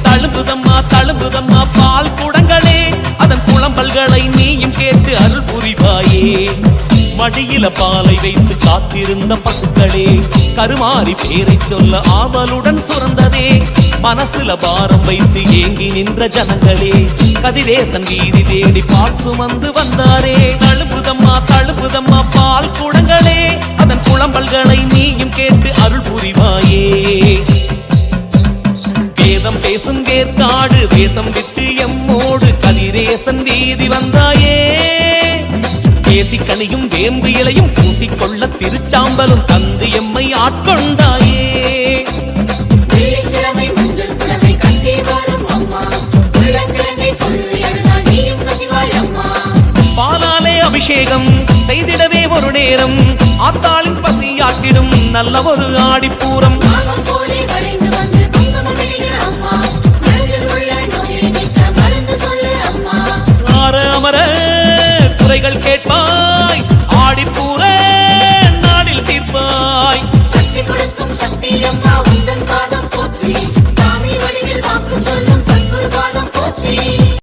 தழும்புதம்மா தழும்புதம்மா பால் குடங்களே அதன் குளம்பல்களை நீயும் கேட்டு அருள் புரிவாயே மடியில பாலை வைத்து காத்திருந்த பசுக்களே கருமாறி பேரை சொல்ல ஆவலுடன் சுரந்ததே மனசுல பாரம் வைத்து ஏங்கி நின்ற ஜனங்களே கதிரேசன் வீதி தேடி பால் சுமந்து வந்தாரே தழும்புதம்மா பால் குடங்களே அதன் குளம்பல்களை நீயும் கேட்டு அருள் புரிவாயே வேதம் பேசும் வேற்காடு தேசம் விட்டு எம்மோடு கதிரேசன் வீதி வந்தாயே பேசிக்கனியும் வேம்பு இலையும் பூசிக்கொள்ள திருச்சாம்பலும் தந்து எம்மை ஆட்கொண்டாயே பாலாலே அபிஷேகம் செய்திடவே ஒரு நேரம் ஆத்தாளின் பசியாக்கிடும் நல்ல ஒரு ஆடிப்பூரம்